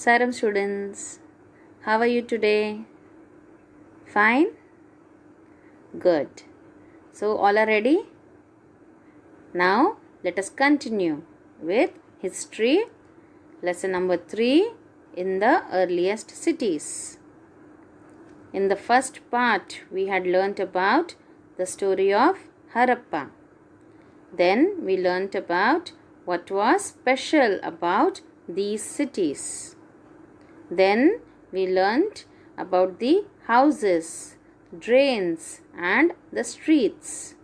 Saram students, how are you today? Fine? Good. So all are ready? Now let us continue with history lesson number 3 in the earliest cities. In the first part we had learnt about the story of Harappa. Then we learnt about what was special about these cities. Then we learnt about the houses, drains and the streets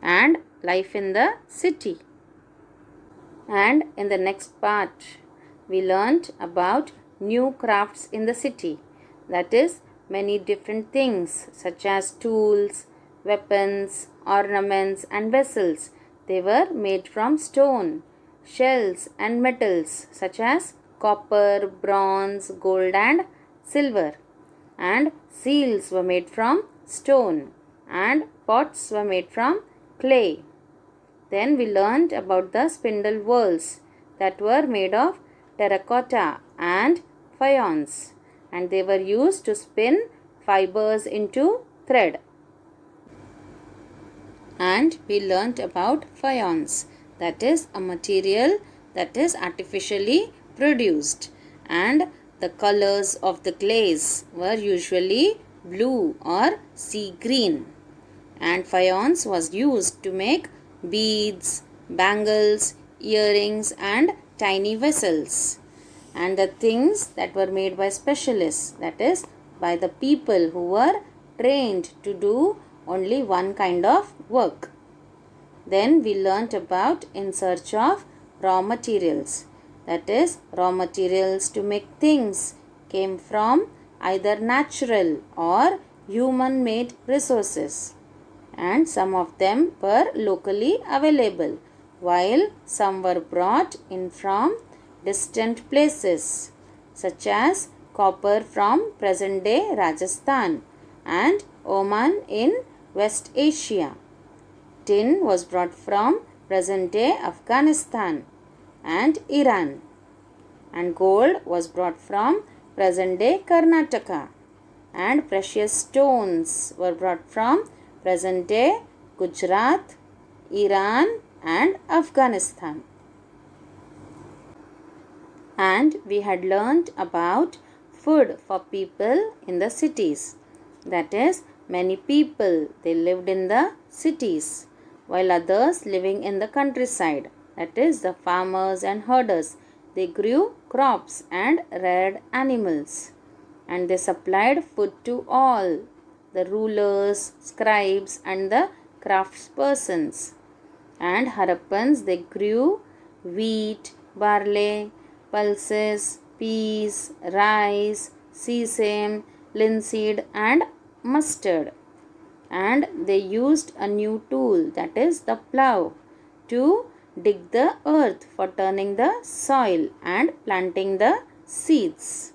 and life in the city. And in the next part we learnt about new crafts in the city, that is many different things such as tools, weapons, ornaments and vessels. They were made from stone, shells and metals such as copper, bronze, gold and silver. And seals were made from stone and pots were made from clay. Then we learned about the spindle wheels that were made of terracotta and faience, and they were used to spin fibers into thread. And we learnt about faience, that is a material that is artificially produced, and the colors of the glaze were usually blue or sea green, and faience was used to make beads, bangles, earrings and tiny vessels. And the things that were made by specialists, that is by the people who were trained to do only one kind of work. Then we learnt about in search of raw materials, that is raw materials to make things came from either natural or human made resources, and some of them were locally available while some were brought in from distant places, such as copper from present day Rajasthan and Oman in West Asia. Tin was brought from present day Afghanistan and Iran, and gold was brought from present day Karnataka, and precious stones were brought from present day Gujarat, Iran and Afghanistan. And we had learnt about food for people in the cities, that is many people they lived in the cities while others living in the countryside, that is the farmers and herders. They grew crops and reared animals, and they supplied food to all the rulers, scribes and the craftspersons. And Harappans they grew wheat, barley, pulses, peas, rice, sesame, linseed and mustard. And they used a new tool, that is the plough, to dig the earth for turning the soil and planting the seeds.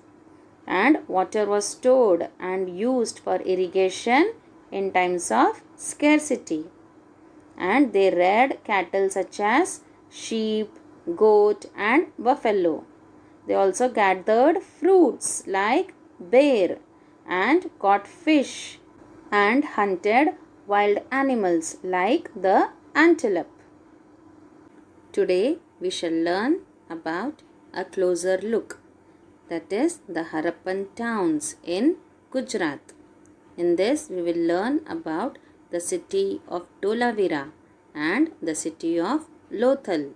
And water was stored and used for irrigation in times of scarcity. And they reared cattle such as sheep, goat and buffalo. They also gathered fruits like bear and caught fish and hunted wild animals like the antelope. Today we shall learn about a closer look, that is the Harappan towns in Gujarat. In this we will learn about the city of Dholavira and the city of Lothal,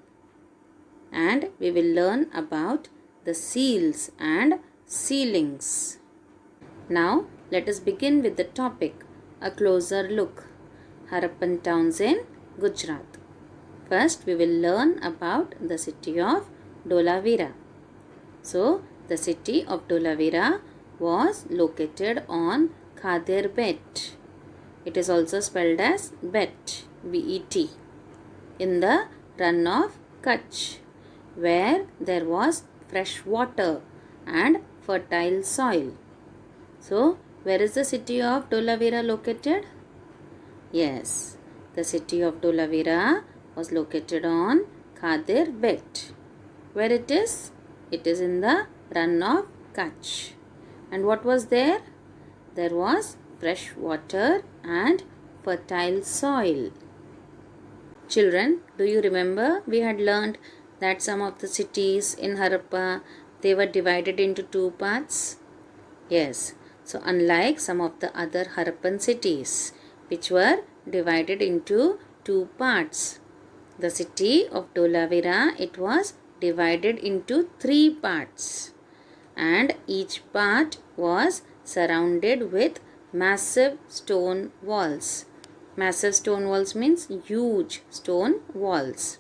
and we will learn about the seals and ceilings. Now let us begin with the topic, a closer look, Harappan towns in Gujarat. First we will learn about the city of Dholavira. So the city of Dholavira was located on Khader Bet. It is also spelled as Bet, B-E-T, in the run of Kutch, where there was fresh water and fertile soil. So, where is the city of Dholavira located? Yes, the city of Dholavira was located on Khader Bet. Where it is? It is in the run of Kutch. And what was there? There was fresh water and fertile soil. Children, do you remember we had learned that some of the cities in Harappa, they were divided into two parts? Yes. So unlike some of the other Harappan cities, which were divided into two parts, the city of Dholavira, it was divided into three parts, and each part was surrounded with massive stone walls. Massive stone walls means huge stone walls,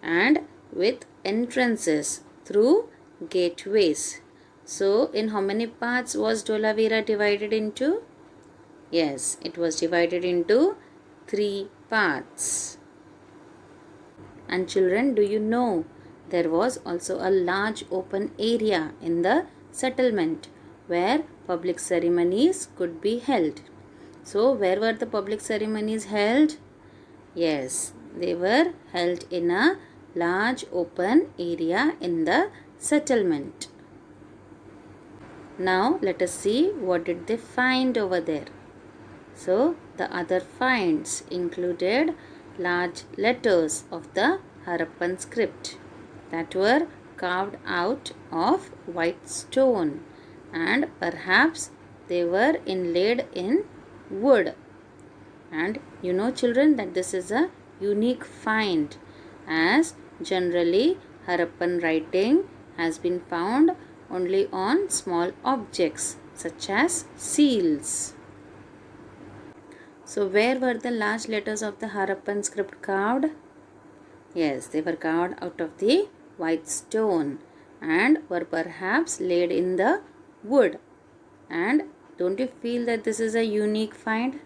and with entrances through gateways. So, in how many parts was Dholavira divided into? Yes, it was divided into three parts. And children, do you know there was also a large open area in the settlement where public ceremonies could be held. So, where were the public ceremonies held? Yes, they were held in a large open area in the settlement. Now, let us see what did they find over there. So, the other finds included large letters of the Harappan script that were carved out of white stone, and perhaps they were inlaid in wood. And you know, children, that this is a unique find, as generally Harappan writing has been found only on small objects such as seals. So where were the large letters of the Harappan script carved? Yes, they were carved out of the white stone and were perhaps laid in the wood. And don't you feel that this is a unique find?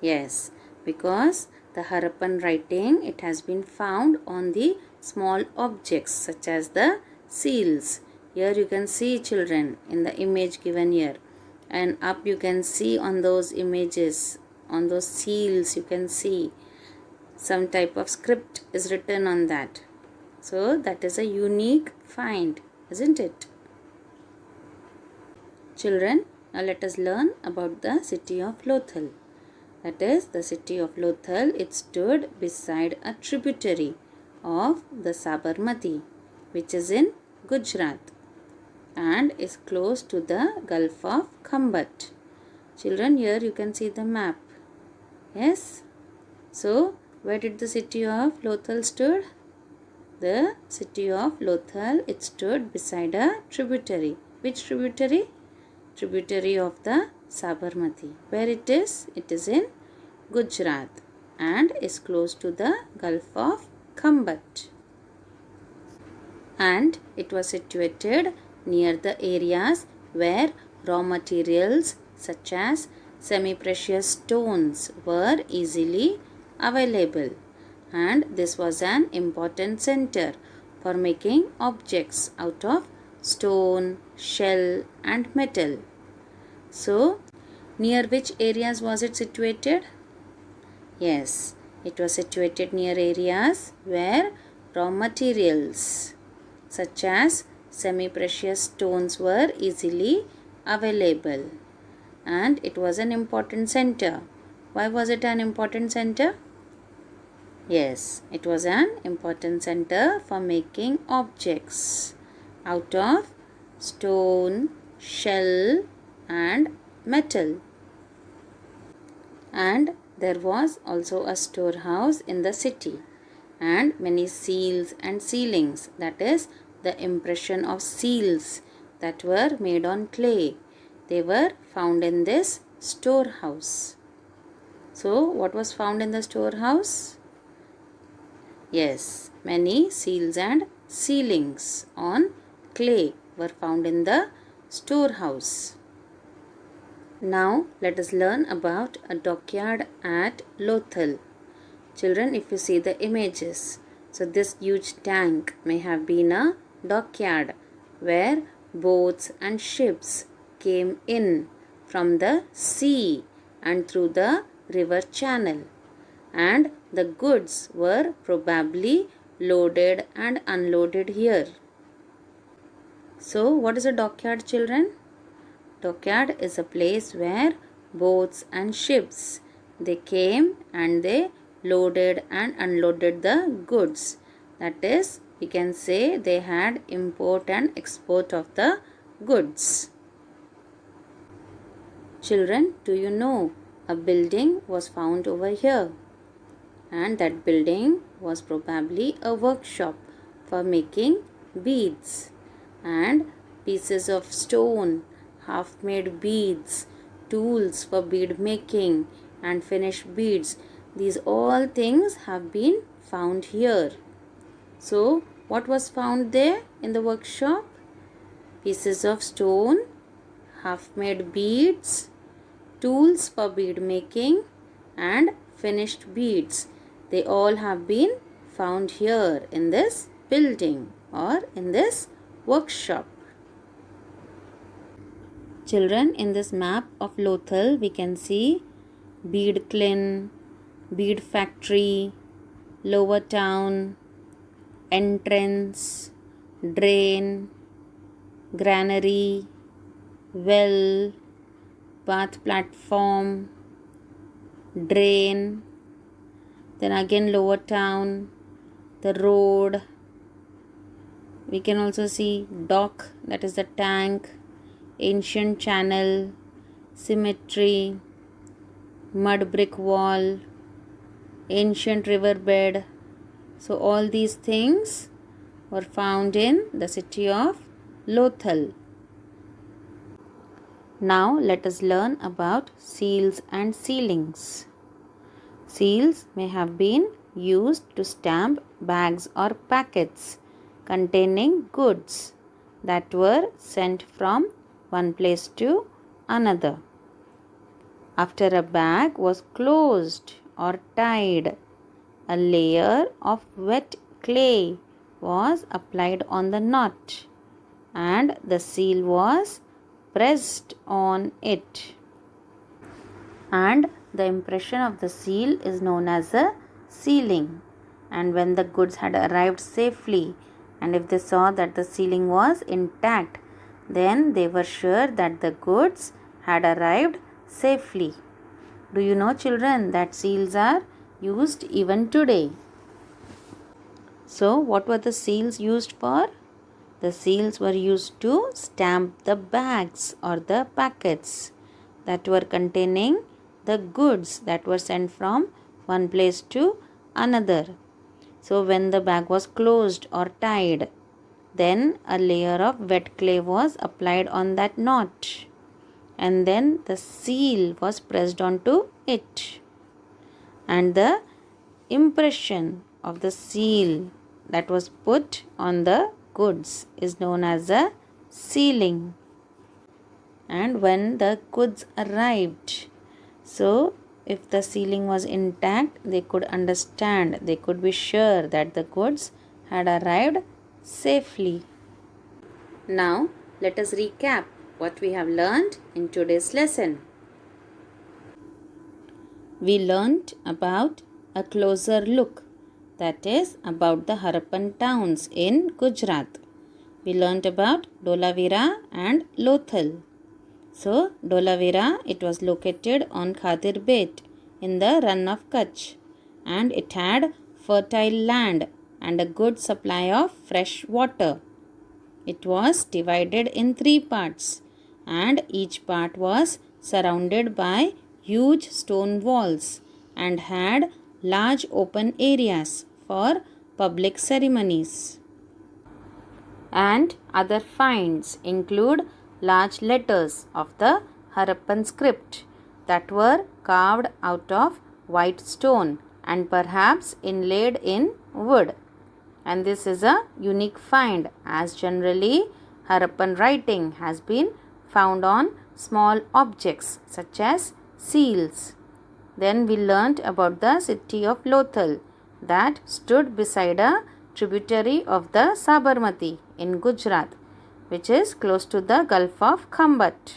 Yes, because the Harappan writing, it has been found on the small objects such as the seals. Here you can see, children, in the image given here, and up you can see on those images, on those seals, you can see some type of script is written on that. So that is a unique find, isn't it? Children, now let us learn about the city of Lothal. That is, the city of Lothal, it stood beside a tributary of the Sabarmati, which is in Gujarat and is close to the Gulf of Khambat. Children, here you can see the map. Yes. So, where did the city of Lothal stood? The city of Lothal, it stood beside a tributary. Which tributary? Tributary of the Sabarmati. Where it is? It is in Gujarat and is close to the Gulf of Khambat. And it was situated near the areas where raw materials such as semi-precious stones were easily available, and this was an important center for making objects out of stone, shell and metal. So, near which areas was it situated? Yes, it was situated near areas where raw materials such as semi-precious stones were easily available, and it was an important center. Why was it an important center? Yes, it was an important center for making objects out of stone, shell and metal. And there was also a storehouse in the city and many seals and sealings, that is, the impression of seals that were made on clay. They were found in this storehouse. So, what was found in the storehouse? Yes, many seals and sealings on clay were found in the storehouse. Now, let us learn about a dockyard at Lothal. Children, if you see the images, so this huge tank may have been a dockyard where boats and ships came in from the sea and through the river channel, and the goods were probably loaded and unloaded here. So, what is a dockyard, children? Dockyard is a place where boats and ships, they came and they loaded and unloaded the goods. That is, we can say they had import and export of the goods. Children, do you know a building was found over here? And that building was probably a workshop for making beads and pieces of stone, half-made beads, tools for bead making and finished beads. These all things have been found here. So, what was found there in the workshop? Pieces of stone, half-made beads, tools for bead making and finished beads. They all have been found here in this building or in this workshop. Children, in this map of Lothal, we can see bead kiln, bead factory, lower town, entrance, drain, granary, well, bath platform, drain, then again lower town, the road. We can also see dock, that is the tank, ancient channel, cemetery, mud brick wall, ancient riverbed. So all these things were found in the city of Lothal. Now let us learn about seals and sealings. Seals may have been used to stamp bags or packets containing goods that were sent from one place to another. After a bag was closed or tied, a layer of wet clay was applied on the knot and the seal was pressed on it. And the impression of the seal is known as a sealing. And when the goods had arrived safely, and if they saw that the sealing was intact, then they were sure that the goods had arrived safely. Do you know, children, that seals are used even today? So, what were the seals used for? The seals were used to stamp the bags or the packets that were containing the goods that were sent from one place to another. So when the bag was closed or tied, then a layer of wet clay was applied on that knot and then the seal was pressed onto it. And the impression of the seal that was put on the goods is known as a sealing. And when the goods arrived, so if the sealing was intact, they could understand, they could be sure that the goods had arrived safely. Now let us recap what we have learned in today's lesson. We learned about a closer look, that is about the Harappan towns in Gujarat. We learned about Dholavira and Lothal. So, Dholavira, it was located on Khadir Bet in the Rann of Kutch and it had fertile land and a good supply of fresh water. It was divided in 3 parts and each part was surrounded by huge stone walls and had large open areas for public ceremonies. And other finds include large letters of the Harappan script that were carved out of white stone and perhaps inlaid in wood. And this is a unique find as generally Harappan writing has been found on small objects such as seals. Then we learnt about the city of Lothal that stood beside a tributary of the Sabarmati in Gujarat, which is close to the Gulf of Khambat,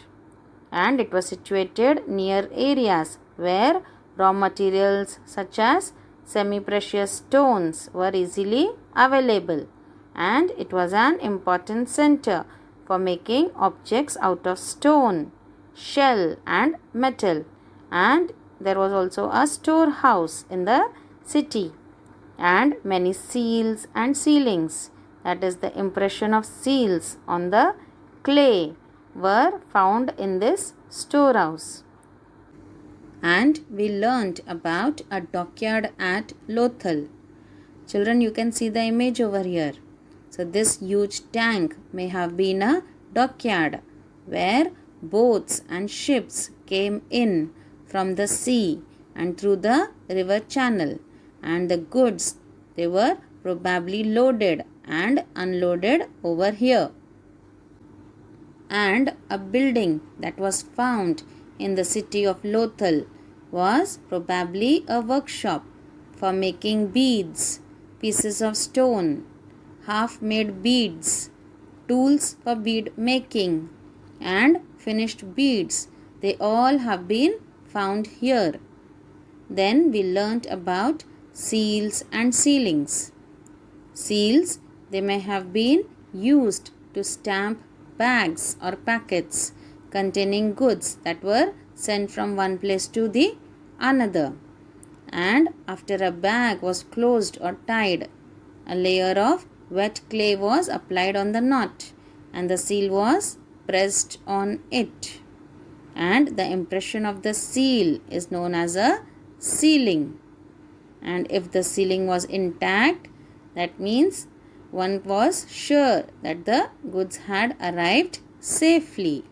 and it was situated near areas where raw materials such as semi-precious stones were easily available, and it was an important center for making objects out of stone, shell and metal. And there was also a storehouse in the city and many seals and sealings. That is, the impression of seals on the clay were found in this storehouse. And we learnt about a dockyard at Lothal. Children, you can see the image over here. So this huge tank may have been a dockyard where boats and ships came in from the sea and through the river channel, and the goods, they were probably loaded and unloaded over here. And a building that was found in the city of Lothal was probably a workshop for making beads, pieces of stone, half-made beads, tools for bead making, and finished beads. They all have been found here. Then we learnt about seals and sealings. Seals, they may have been used to stamp bags or packets containing goods that were sent from one place to the another. And after a bag was closed or tied, a layer of wet clay was applied on the knot and the seal was pressed on it. And the impression of the seal is known as a sealing. And if the sealing was intact, that means one was sure that the goods had arrived safely.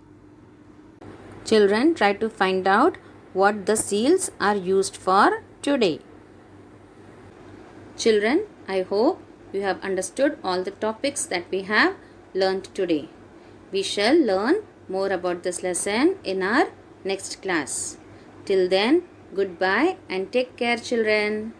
Children, try to find out what the seals are used for today. Children, I hope you have understood all the topics that we have learned today. We shall learn more about this lesson in our next class. Till then, goodbye and take care, children.